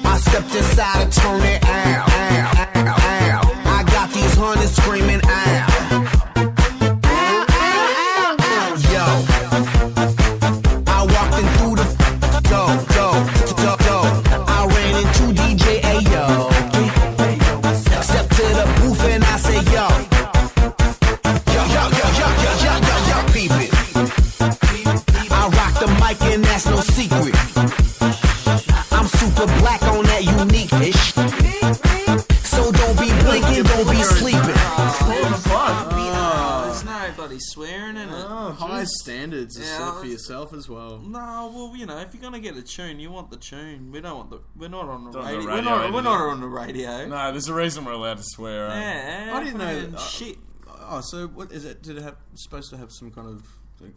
I stepped inside to turn it out. I got these hunters screaming out. Yo, I walked in through the door. I ran into DJ Ayo. Step to the booth and I say yo, peep it. I rock the mic and that's no secret. I'm super black on that unique-ish. So don't be blinking, don't be sleeping. There's no bloody swearing in it. High standards are set for yourself as well. No, well, you know, if you're gonna get a tune, you want the tune. We don't want the. We're not on the Don't radio. the radio, We're not on the radio. No, there's a reason we're allowed to swear. Yeah, I didn't know. Shit. Oh, so what is it? Did it have supposed to have some kind of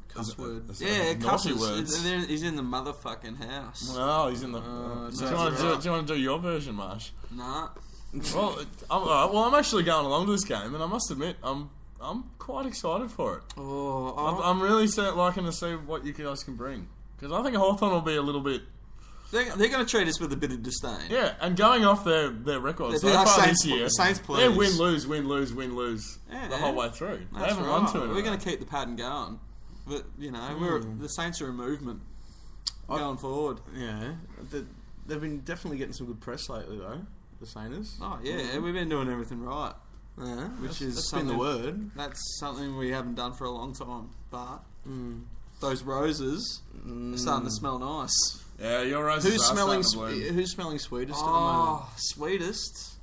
cuss word? Yeah, naughty cusses. words. He's in the motherfucking house. Oh, he's in the. do you want to do your version, Marsh? Nah. Well, I'm actually going along to this game, and I must admit, I'm quite excited for it. I'm really liking to see what you guys can bring, because I think Hawthorn will be a little bit. They're going to treat us with a bit of disdain. Yeah, and going off their records so far this year, Saints they're please. win lose the whole way through. They haven't won to it. We're going to keep the pattern going, but you know, the Saints are a movement going forward. Yeah, they've been definitely getting some good press lately, though. The Saints. Oh yeah, we've been doing everything right. Yeah, That's been the word. That's something we haven't done for a long time. But those roses are starting to smell nice. Yeah, your roses Who's are smelling? starting to bloom. Who's smelling sweetest at the moment? Sweetest.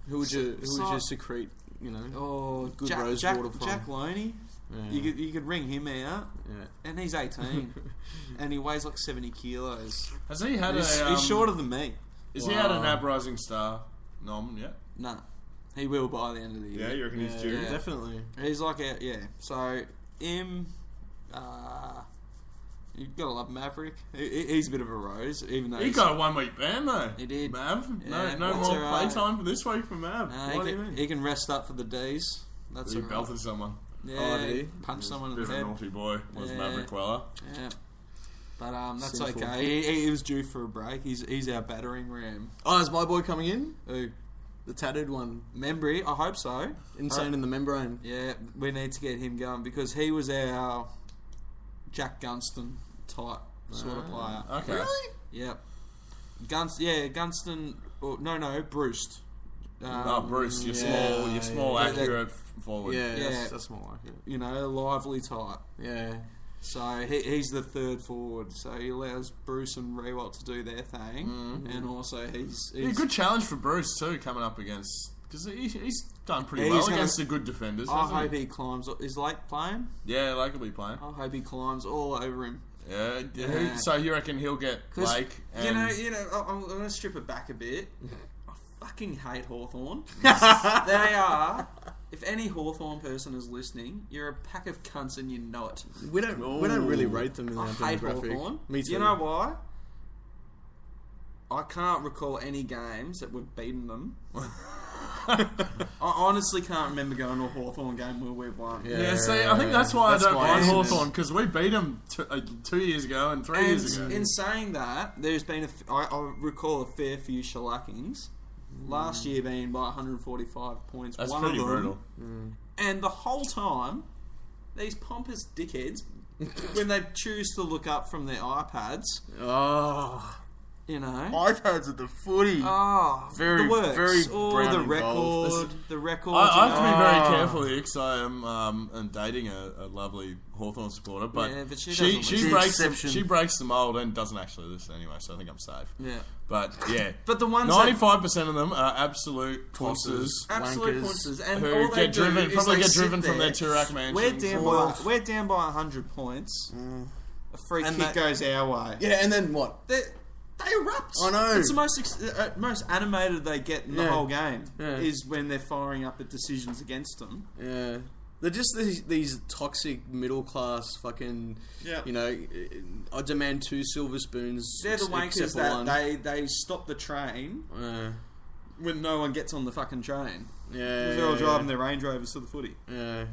Who would you secrete? You know, Oh, good rose water from? Jack Loney. Yeah. You could ring him out, and he's 18, and he weighs like 70 kilos. Has he had He's shorter than me. Has he had an AB Rising Star nom yet? Nah, he will by the end of the year. Yeah, you reckon he's due? Yeah. Definitely. He's like So him, you've got to love Maverick. He's a bit of a rose, even though He got a 1 week ban though. He did. Mav, Yeah, no that's more alright. playtime for this week for Mav. What do you mean? He can rest up for the D's. That's He alright. belted someone. Yeah, Oh, did he? punched someone in Bit the of a head. naughty boy was Yeah. Maverick Weller. Yeah. But that's Sinful. okay. He was due for a break. He's our battering ram. Oh, is my boy coming in? Who? The tattooed one. Membry? I hope so. Insane in the membrane. Yeah, we need to get him going because he was our Jack Gunston type sort of player. Okay. Really? Yep. Gunston. No, Bruce. Bruce, you're small, yeah. accurate forward. Yeah, Yeah. that's more like it. You know, lively type. Yeah. So he's the third forward. So he allows Bruce and Rewalt to do their thing, and also he's Yeah, good challenge for Bruce too, coming up against, because he's done pretty Yeah, well he's gonna- against the good defenders. I hasn't hope he climbs. Is Lake playing? Yeah, Lake will be playing. I hope he climbs all over him. Yeah. Yeah. So you reckon he'll get 'Cause, Lake? And you know, I'm going to strip it back a bit. I fucking hate Hawthorn. They are. If any Hawthorn person is listening, you're a pack of cunts and you know it. We don't really rate them in I that hate demographic. Hawthorn. Me too. You know why? I can't recall any games that we've beaten them. I honestly can't remember going to a Hawthorn game where we've won. Yeah, see, I think that's why I don't why mind it is. Hawthorn, because we beat them 2 years ago and 3 years ago. In saying that, there's been I recall a fair few shellackings. Last year being by 145 points. That's one pretty of them, brutal. And the whole time, these pompous dickheads, when they choose to look up from their iPads, Oh, you know, iPads at the footy. the works, very or brown the and record, gold. the record. I have to be very careful here because I am dating a lovely Hawthorn supporter, but, Yeah, but she she doesn't listen. breaks the mould and doesn't actually listen anyway, so I think I'm safe. Yeah, But yeah, but the ones 95% of them are absolute tonsers absolute wankers pointers, and who all they get do driven, is probably they get sit driven from their there. Turak mansions. We're down by 100 points. A free And kick that- goes our way. Yeah, and then what? They erupt. I know. It's the most animated they get in the Yeah. whole game Yeah. is when they're firing up at decisions against them. Yeah. They're just these toxic middle class fucking. Yeah. You know, I demand 2 silver spoons. They're the except wankers for that one. they stop the train Yeah. when no one gets on the fucking train. Yeah. They're all driving their Range Rovers to the footy. Yeah.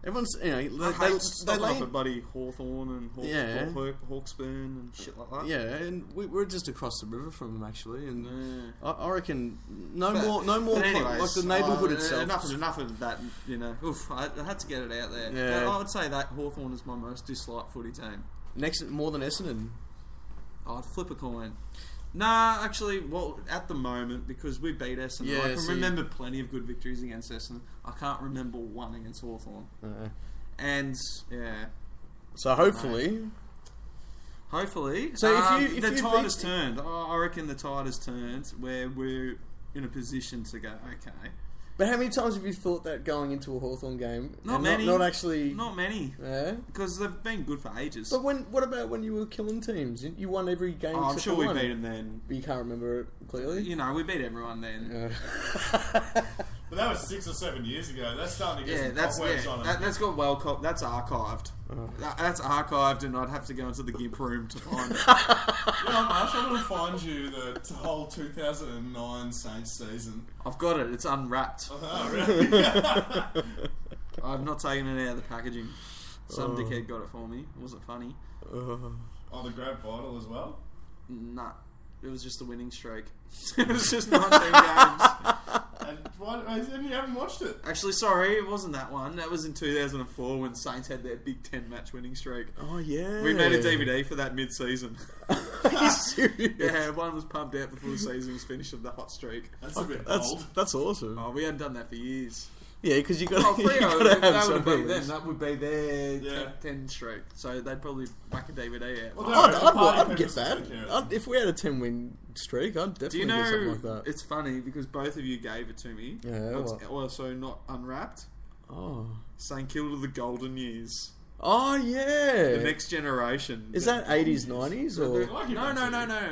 Everyone's, I they hate stopping lay off at buddy Hawthorn and Hawksburn and shit like that. Yeah, and we're just across the river from them actually, and Yeah. I reckon no more, But anyways, like the neighbourhood itself. Enough of that. Oof, I had to get it out there. Yeah. I would say that Hawthorn is my most disliked footy team. Next, more than Essendon. I'd flip a coin. Nah, actually, well, at the moment, because we beat Essendon, Yeah, I can remember plenty of good victories against Essendon. I can't remember one against Hawthorn. And, yeah. So hopefully. So if the you tide beat- has turned. I reckon the tide has turned where we're in a position to go, okay. But how many times have you thought that going into a Hawthorn game? Not and many. Not actually. Not many. Yeah. Because they've been good for ages. But what about when you were killing teams? You won every game. I'm except sure for we one. beat them then. But you can't remember it clearly. We beat everyone then. But that was 6 or 7 years ago. That's starting to get some That's cobwebs on it. that's got that's archived. That's archived, and I'd have to go into the GIMP room to find it. Marsh, I'm going to find you the whole 2009 Saints season. I've got it. It's unwrapped. Oh, really? I've not taken it out of the packaging. Some dickhead got it for me. It wasn't funny. On the grand final as well? Nah. It was just a winning streak. It was just 19 games. And you haven't watched it? Actually, sorry, it wasn't that one. That was in 2004 when Saints had their big 10 match winning streak. Oh yeah. We made a DVD for that mid-season. Are you serious? Yeah, one was pumped out before the season was finished of the hot streak. That's a bit old. That's awesome. Oh, we hadn't done that for years. Yeah, because you got. Oh, you Freo, gotta have that some would be them. memories. That would be their Yeah. 10 streak. So they'd probably whack a DVD out. Well, I'd get people that. take care of If we had a 10-win streak, I'd definitely Do you get something know, like that. it's funny because both of you gave it to me. Yeah, It's what? also not unwrapped. Oh. St Kilda the Golden Years. Oh, yeah. The next generation. Is that 80s, 90s? Or? No,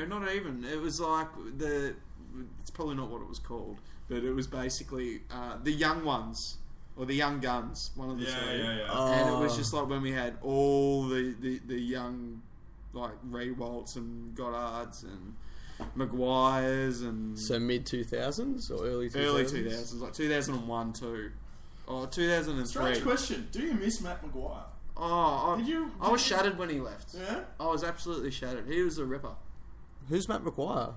not even. It was like it's probably not what it was called, but it was basically the young ones. Or the Young Guns, one of the two. Yeah. And it was just like when we had all the young, like, Rewalts and Goddards and Maguires and... So mid-2000s or early 2000s? Early 2000s, like 2001 too. Or 2003. Strange question. Do you miss Matt Maguire? I was shattered when he left. Yeah? I was absolutely shattered. He was a ripper. Who's Matt Maguire?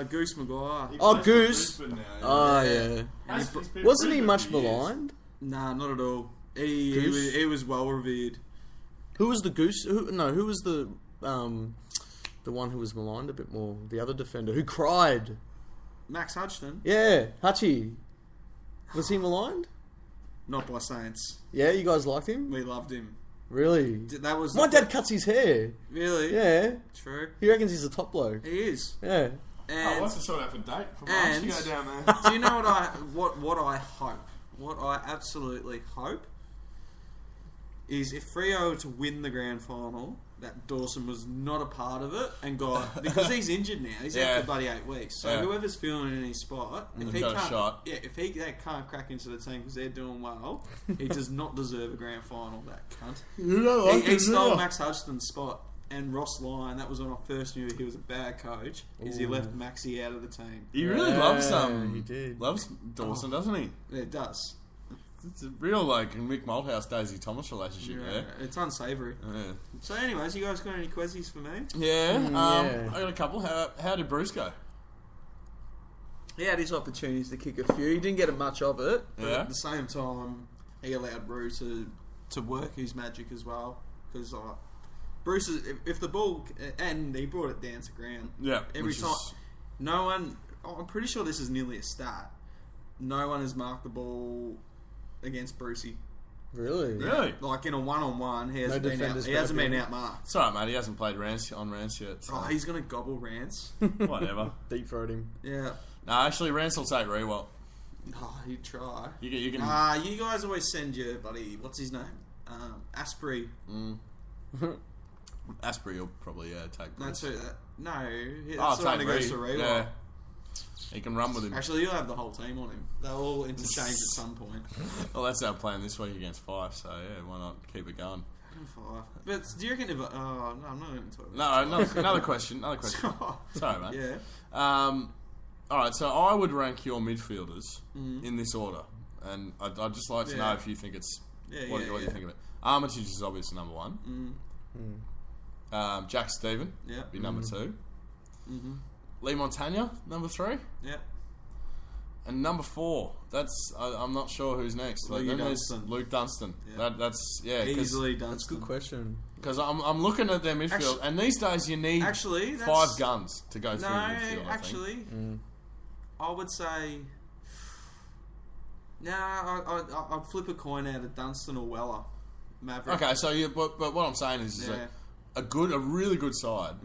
Goose Maguire. He Oh, plays for Goose. Brisbane now, Oh, Yeah. yeah. He's been Wasn't he Brisbane much for years. maligned? Nah, not at all. He Goose? was well revered. Who was the Goose? Who was the one who was maligned a bit more? The other defender who cried. Max Hudson, Yeah, Hutchie. Was he maligned? not by Saints. Yeah, you guys liked him? We loved him. Really? That was My dad cuts his hair. Really? Yeah. True. He reckons he's a top bloke. He is. Yeah. And What's the sort out for date for March to and- go down there? do you know what I hope? What I absolutely hope is if Freo were to win the grand final, that Dawson was not a part of it and got because he's injured now. He's out Yeah. for bloody 8 weeks. So Yeah. whoever's filling in his spot, if he got a can't, shot. yeah, if they can't crack into the team because they're doing well, he does not deserve a grand final. That cunt. You don't like He stole Max Hudson's spot. And Ross Lyon, that was when I first knew he was a bad coach, is he left Maxie out of the team. He really loves he did. loves Dawson, doesn't he? It does. It's a real Mick Malthouse, Daisy Thomas relationship Yeah, there. it's unsavoury. Yeah. So anyways, you guys got any quizzes for me? Yeah, yeah. I got a couple. How did Bruce go? He had his opportunities to kick a few. He didn't get much of it. But Yeah. at the same time, he allowed Bruce to work his magic as well. Because Bruce, if the ball... And he brought it down to ground. Yeah, Every which time. is- No one... I'm pretty sure this is nearly a stat. No one has marked the ball against Brucey. Really? Really? Like in a one-on-one, he hasn't been defenders been back outmarked. It's alright, mate. He hasn't played on Rance yet. So. Oh, he's going to gobble Rance. Whatever. Deep throat him. Yeah. No, actually, Rance will take Rewalt. Oh, he'd try. You can. You guys always send your buddy, what's his name? Asprey. Asprey will probably take Bruce. That's who. No, that's Oh, the one take that goes Reed. to Reed. Yeah. He can run with him. Actually, you'll have the whole team on him. They'll all interchange at some point. Well, that's our plan this week against Fife, so yeah, why not keep it going? But do you reckon if... Oh, no, I'm not even talking No, another question. Another question. Sorry, mate. Yeah. Alright, so I would rank your midfielders in this order. And I'd just like to know if you think it's What do you think of it? Armitage is obviously number one. Jack Stephen be number 2. Lee Montagna, number 3. Yeah. And number 4, I'm not sure who's next. But then there's Luke Dunstan. Yeah. That's Easily Dunstan. That's a good question. Because I'm looking at their midfield, and these days you need 5 guns to go through the midfield. Actually, I would say. I'd flip a coin out of Dunstan or Weller. Maverick. Okay, so but what I'm saying is that a really good side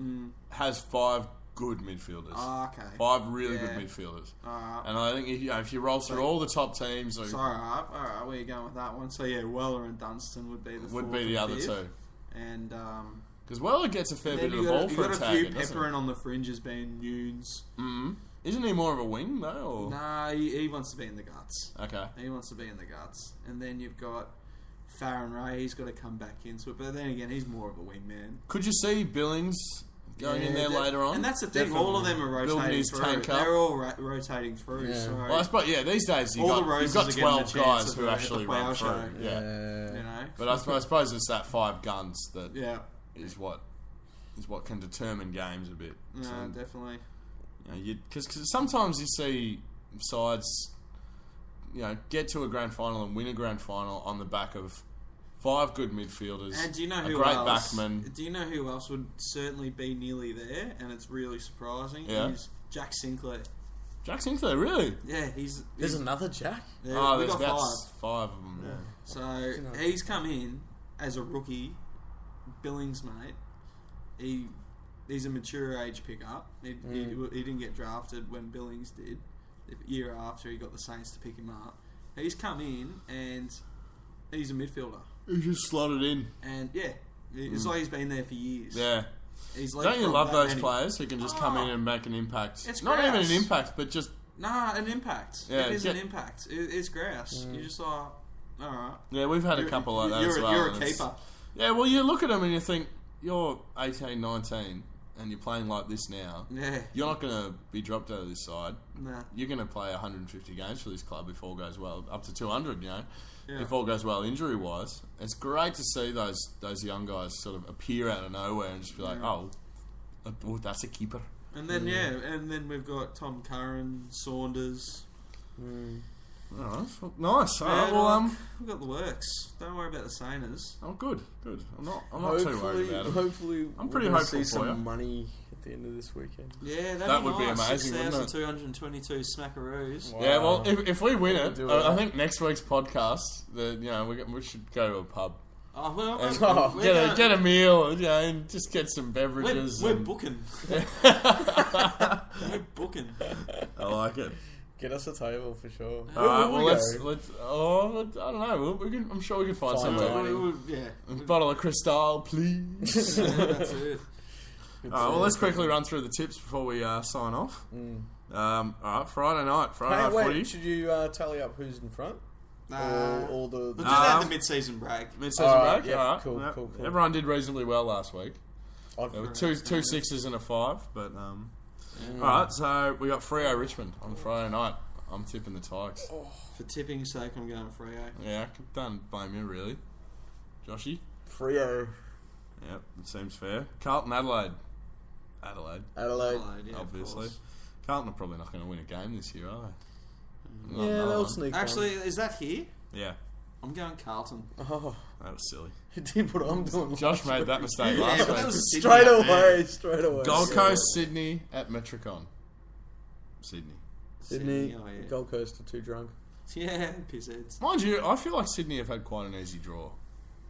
has 5 good midfielders. Oh, okay. 5 really good midfielders. And I think if you roll through all the top teams, all right, where are you going with that one? So Weller and Dunstan would be the other 2, and because Weller gets a fair bit of the ball for attacking. You've got a few peppering on the fringes, being Nunes. Isn't he more of a wing though? Or? Nah, he wants to be in the guts. Okay, he wants to be in the guts, and then you've got Farron Ray. He's got to come back into it, but then again, he's more of a wingman. Could you see Billings going in there later on? And that's the thing. Definitely. All of them are rotating through. They're all rotating through. Yeah. So well, I suppose, these days you've got 12 guys who actually run through. Yeah. You know. But I suppose it's that 5 guns that is what can determine games a bit. No, so, definitely. Because sometimes you see sides, get to a grand final and win a grand final on the back of 5 good midfielders. And do you know who great else? backman. Do you know who else would certainly be nearly there? And it's really surprising. Yeah. Is Jack Sinclair. Jack Sinclair, really? Yeah, There's another Jack. Yeah, there's about 5 of them. Yeah. So he's come in as a rookie, Billings mate. He's a mature age pickup. He didn't get drafted when Billings did. The year after, he got the Saints to pick him up. He's come in and he's a midfielder. He just slotted in. And it's like he's been there for years. Yeah. Don't you love those players who can just come in and make an impact? It's not grouse. even an impact, but just... Nah, an impact. Yeah, it is an impact. It's grouse. You're just like, alright. Yeah, we've had a couple like that as well. You're a keeper. Yeah, well, you look at them and you think, you're 18, 19... and you're playing like this now, you're not going to be dropped out of this side. Nah. You're going to play 150 games for this club if all goes well, up to 200, if all goes well injury-wise. It's great to see those young guys sort of appear out of nowhere and just be like, oh, that's a keeper. And then, and then we've got Tom Curran, Saunders. All right, nice. All right, well, we've got the works. Don't worry about the Sainers. Oh, good. I'm not too worried about it. Hopefully, I'm pretty hopeful see for you. some money at the end of this weekend. Yeah, that would nice. be amazing, wouldn't it? 6,222 smackaroos. Wow. Yeah, well, if we win it, I think next week's podcast, we should go to a pub. Oh well, and get a meal, and just get some beverages. We're booking. We're booking. I like it. Get us a table for sure. All right, well, let's. Oh, I don't know. I'm sure we can find something. A bottle of Cristal, please. That's it. All right, well, let's quickly run through the tips before we sign off. All right, Friday night footy. Should you tally up who's in front? All the we'll do that in the mid-season break. Mid-season break? Yeah, all right. cool. Everyone did reasonably well last week. There were two 6s and a 5, but... Alright, so we got Freo Richmond on Friday night. I'm tipping the Tigers. For tipping's sake, I'm going Freo. Yeah, I don't blame you, really. Joshy? Freo. Yep, it seems fair. Carlton Adelaide. Adelaide, yeah, obviously. Carlton are probably not going to win a game this year, are they? They'll sneak Actually, is that here? Yeah. I'm going Carlton. Oh, that was silly. You did what I'm doing. Josh made that mistake last that week. was Straight away. Gold Coast, Sydney at Metricon. Sydney. Oh, yeah. Gold Coast are too drunk. Yeah, pissheads. Mind you, I feel like Sydney have had quite an easy draw.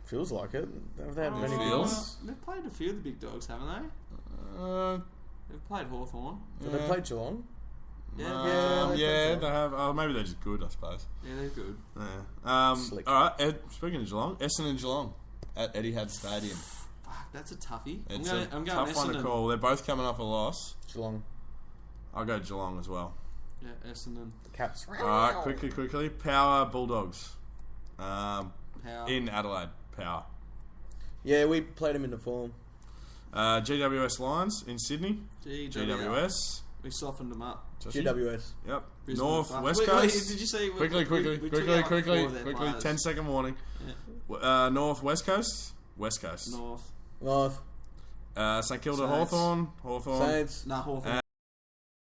Feels like it. Have they had many feels. wins? They've played a few of the big dogs, haven't they? They've played Hawthorn. Have they played Geelong? Yeah, they have. Oh, maybe they're just good, I suppose. Yeah, they're good. Yeah. All right, speaking of Geelong, Essendon and Geelong at Etihad Stadium. Fuck, that's a toughie. It's I'm going tough one to call. They're both coming off a loss. Geelong. I'll go Geelong as well. Yeah, Essendon. Cats. All right, quickly. Power Bulldogs. Power. In Adelaide. Power. Yeah, we played them in the form. GWS Lions in Sydney. GWS. We softened them up. GWS. Yep. Brisbane North, Bucks. West Wait, Coast. did you say... Quickly. we took out 4 of their 10-second warning. Yeah. North, West Coast. West Coast. North. North. St Kilda, Saints. Hawthorn. Saints. Nah, Hawthorn.